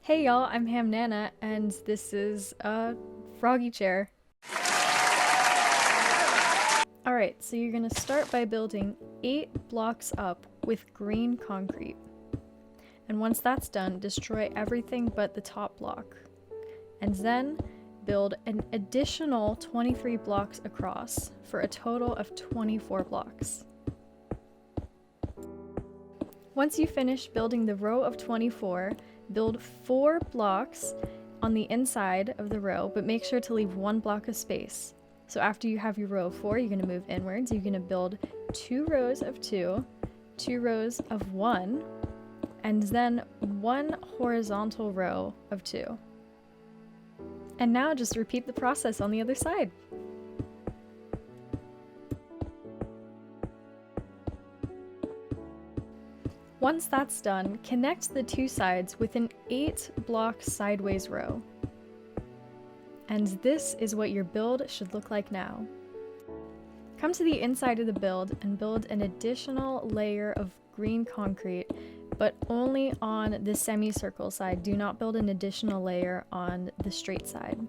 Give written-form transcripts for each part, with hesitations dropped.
Hey y'all, I'm hamnana, and this is a Froggy chair. Alright, so you're gonna start by building 8 blocks up with green concrete. And once that's done, destroy everything but the top block. And then build an additional 23 blocks across for a total of 24 blocks. Once you finish building the row of 24, build 4 blocks on the inside of the row, but make sure to leave 1 block of space. So after you have your row of 4, you're going to move inwards. You're going to build 2 rows of 2, 2 rows of 1, and then 1 horizontal row of 2. And now just repeat the process on the other side. Once that's done, connect the 2 sides with an 8-block sideways row. And this is what your build should look like now. Come to the inside of the build and build an additional layer of green concrete, but only on the semicircle side. Do not build an additional layer on the straight side.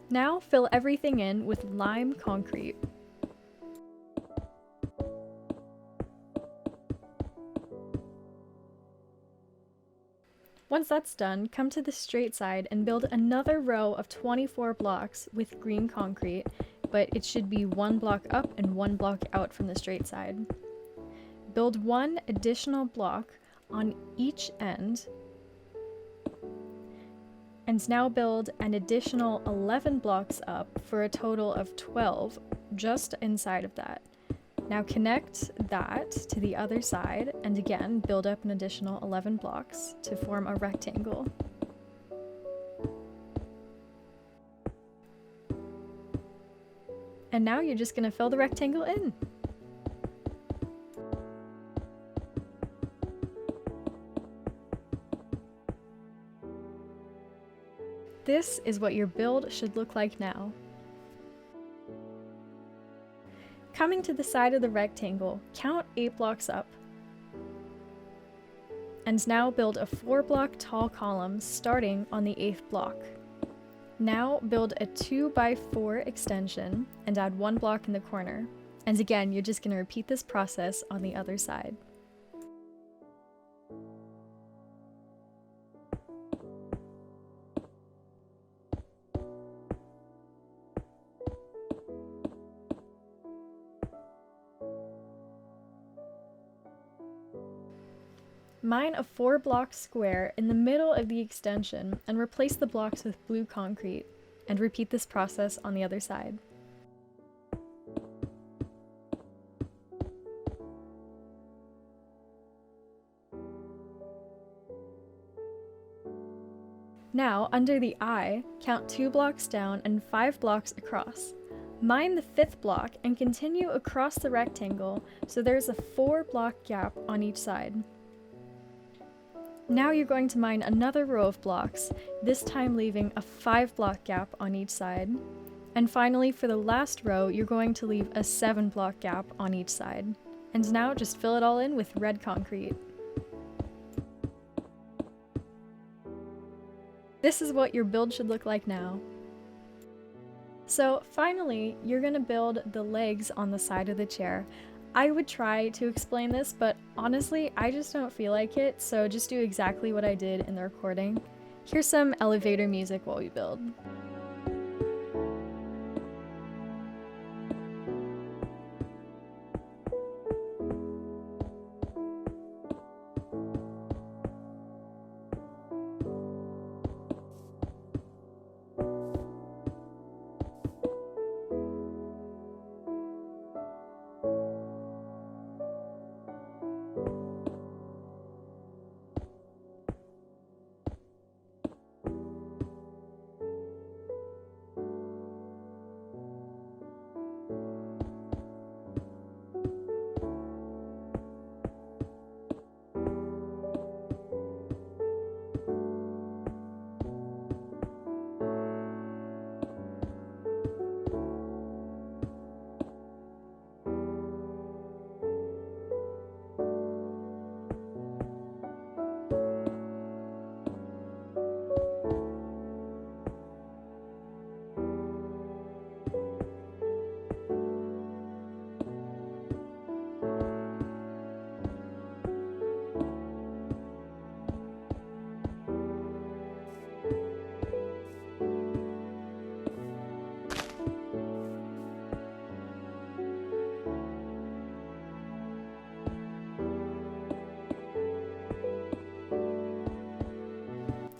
Now fill everything in with lime concrete. Once that's done, come to the straight side and build another row of 24 blocks with green concrete, but it should be 1 block up and 1 block out from the straight side. Build 1 additional block on each end, and now build an additional 11 blocks up for a total of 12 just inside of that. Now connect that to the other side and again build up an additional 11 blocks to form a rectangle. And now you're just going to fill the rectangle in. This is what your build should look like now. Coming to the side of the rectangle, count 8 blocks up. And now build a 4-block tall column starting on the 8th block. Now build a 2x4 extension and add 1 block in the corner. And again, you're just going to repeat this process on the other side. Mine a 4-block square in the middle of the extension and replace the blocks with blue concrete, and repeat this process on the other side. Now, under the eye, count 2 blocks down and 5 blocks across. Mine the 5th block and continue across the rectangle so there's a 4-block gap on each side. Now you're going to mine another row of blocks, this time leaving a 5-block gap on each side. And finally, for the last row, you're going to leave a 7-block gap on each side. And now just fill it all in with red concrete. This is what your build should look like now. So finally, you're going to build the legs on the side of the chair. I would try to explain this, but honestly, I just don't feel like it, so just do exactly what I did in the recording. Here's some elevator music while we build.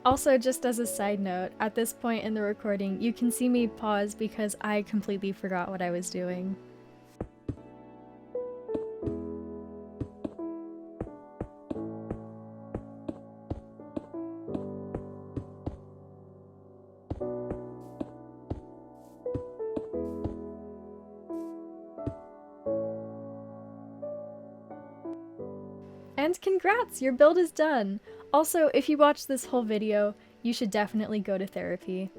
Also, just as a side note, at this point in the recording, you can see me pause because I completely forgot what I was doing. And congrats, your build is done! Also, if you watched this whole video, you should definitely go to therapy.